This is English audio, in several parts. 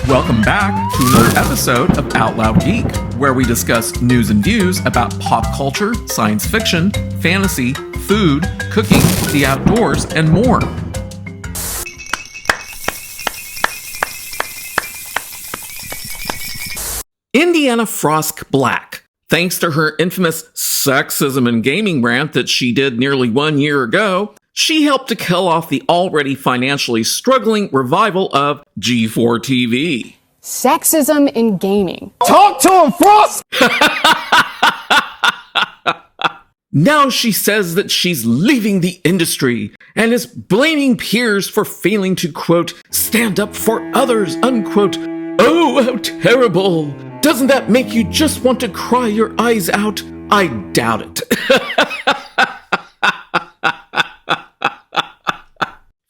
Welcome back to another episode of Out Loud Geek, where we discuss news and views about pop culture, science fiction, fantasy, food, cooking, the outdoors, and more. Indiana Frosk Black. Thanks to her infamous sexism in gaming rant that she did nearly 1 year ago, she helped to kill off the already financially struggling revival of G4 TV. Sexism in gaming. Talk to him, Frost! Now she says that she's leaving the industry and is blaming peers for failing to, quote, stand up for others, unquote. Oh, how terrible! Doesn't that make you just want to cry your eyes out? I doubt it.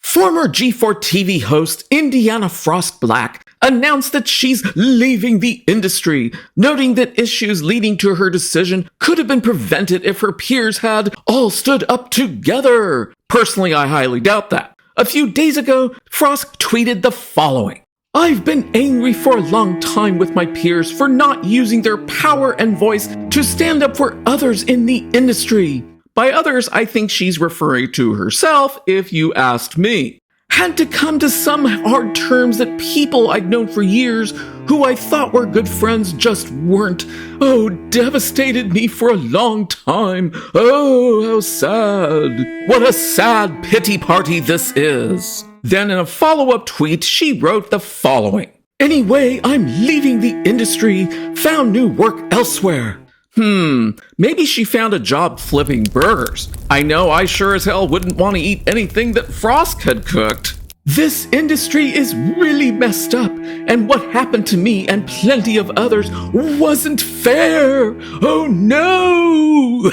Former G4 TV host Indiana Frosk Black announced that she's leaving the industry, noting that issues leading to her decision could have been prevented if her peers had all stood up together. Personally, I highly doubt that. A few days ago, Frosk tweeted the following. I've been angry for a long time with my peers for not using their power and voice to stand up for others in the industry. By others, I think she's referring to herself, if you asked me. Had to come to some hard terms that people I'd known for years, who I thought were good friends, just weren't. Oh, devastated me for a long time. Oh, how sad. What a sad pity party this is. Then in a follow-up tweet, she wrote the following. Anyway, I'm leaving the industry, found new work elsewhere. Maybe she found a job flipping burgers. I know I sure as hell wouldn't want to eat anything that Frosk had cooked. This industry is really messed up, and what happened to me and plenty of others wasn't fair. Oh no!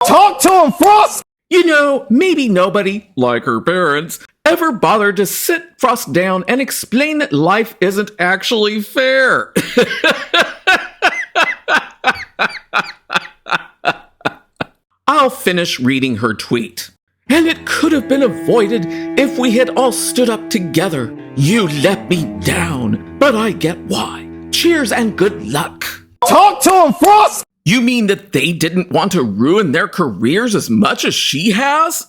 Talk to him, Frost! You know, maybe nobody, like her parents, ever bothered to sit Frost down and explain that life isn't actually fair. I'll finish reading her tweet. And it could have been avoided if we had all stood up together. You let me down, but I get why. Cheers and good luck. Talk to him, Frost! You mean that they didn't want to ruin their careers as much as she has?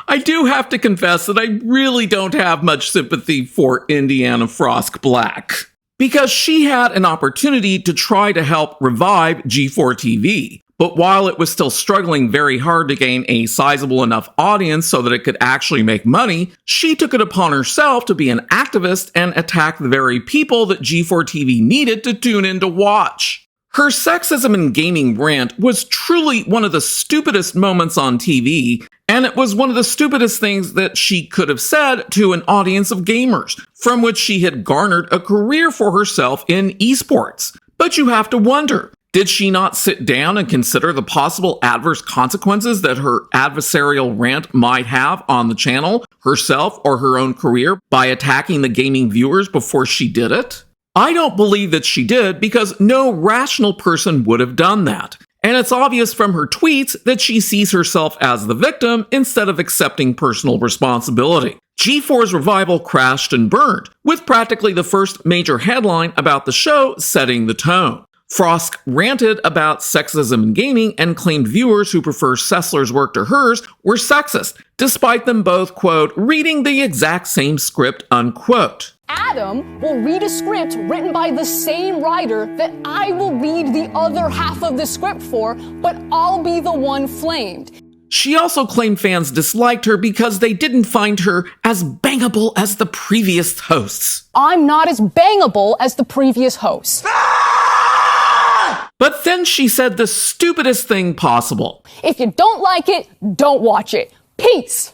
I do have to confess that I really don't have much sympathy for Indiana Frosk Black, because she had an opportunity to try to help revive G4 TV. But while it was still struggling very hard to gain a sizable enough audience so that it could actually make money, she took it upon herself to be an activist and attack the very people that G4 TV needed to tune in to watch. Her sexism in gaming rant was truly one of the stupidest moments on TV, and it was one of the stupidest things that she could have said to an audience of gamers, from which she had garnered a career for herself in esports. But you have to wonder, did she not sit down and consider the possible adverse consequences that her adversarial rant might have on the channel, herself, or her own career by attacking the gaming viewers before she did it? I don't believe that she did, because no rational person would have done that. And it's obvious from her tweets that she sees herself as the victim instead of accepting personal responsibility. G4's revival crashed and burned, with practically the first major headline about the show setting the tone. Frosk ranted about sexism in gaming and claimed viewers who prefer Sessler's work to hers were sexist, despite them both, quote, reading the exact same script, unquote. Adam will read a script written by the same writer that I will read the other half of the script for, but I'll be the one flamed. She also claimed fans disliked her because they didn't find her as bangable as the previous hosts. I'm not as bangable as the previous hosts. But then she said the stupidest thing possible. If you don't like it, don't watch it. Peace.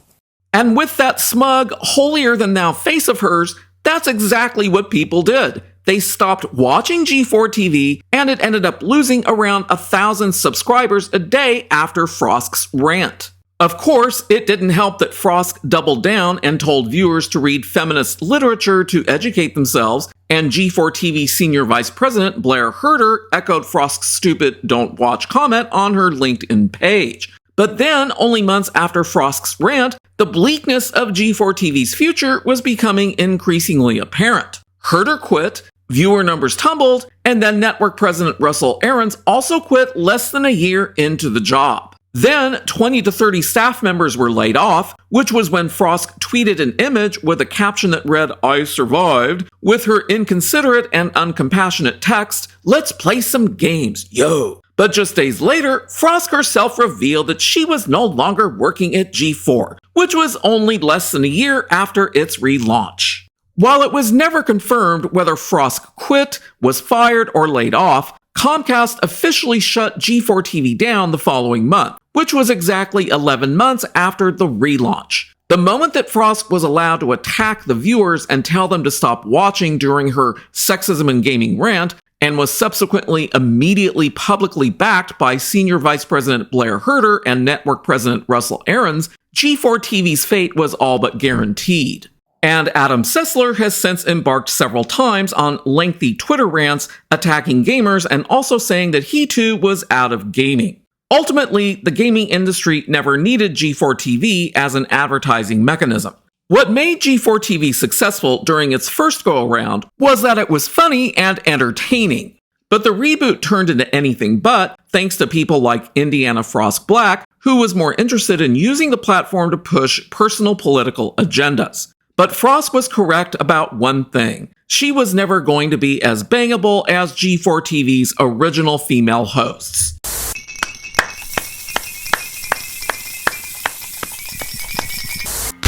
And with that smug, holier-than-thou face of hers, that's exactly what people did. They stopped watching G4 TV, and it ended up losing around 1,000 subscribers a day after Frosk's rant. Of course, it didn't help that Frosk doubled down and told viewers to read feminist literature to educate themselves, and G4TV Senior Vice President Blair Herter echoed Frosk's stupid "don't watch" comment on her LinkedIn page. But then, only months after Frosk's rant, the bleakness of G4TV's future was becoming increasingly apparent. Herter quit, viewer numbers tumbled, and then network president Russell Aarons also quit less than a year into the job. Then, 20 to 30 staff members were laid off, which was when Frosk tweeted an image with a caption that read, "I survived," with her inconsiderate and uncompassionate text, "Let's play some games, yo." But just days later, Frosk herself revealed that she was no longer working at G4, which was only less than a year after its relaunch. While it was never confirmed whether Frosk quit, was fired, or laid off, Comcast officially shut G4TV down the following month, which was exactly 11 months after the relaunch. The moment that Frosk was allowed to attack the viewers and tell them to stop watching during her sexism in gaming rant, and was subsequently immediately publicly backed by Senior Vice President Blair Herter and Network President Russell Aarons, G4TV's fate was all but guaranteed. And Adam Sessler has since embarked several times on lengthy Twitter rants attacking gamers and also saying that he too was out of gaming. Ultimately, the gaming industry never needed G4TV as an advertising mechanism. What made G4TV successful during its first go-around was that it was funny and entertaining. But the reboot turned into anything but, thanks to people like Indiana Frosk Black, who was more interested in using the platform to push personal political agendas. But Frosk was correct about one thing. She was never going to be as bangable as G4TV's original female hosts.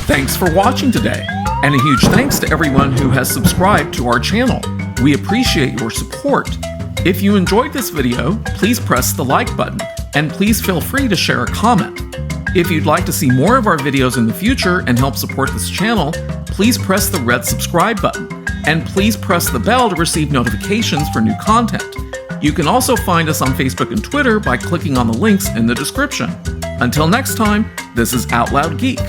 Thanks for watching today, and a huge thanks to everyone who has subscribed to our channel. We appreciate your support. If you enjoyed this video, please press the like button, and please feel free to share a comment. If you'd like to see more of our videos in the future and help support this channel, please press the red subscribe button, and please press the bell to receive notifications for new content. You can also find us on Facebook and Twitter by clicking on the links in the description. Until next time, this is Out Loud Geek.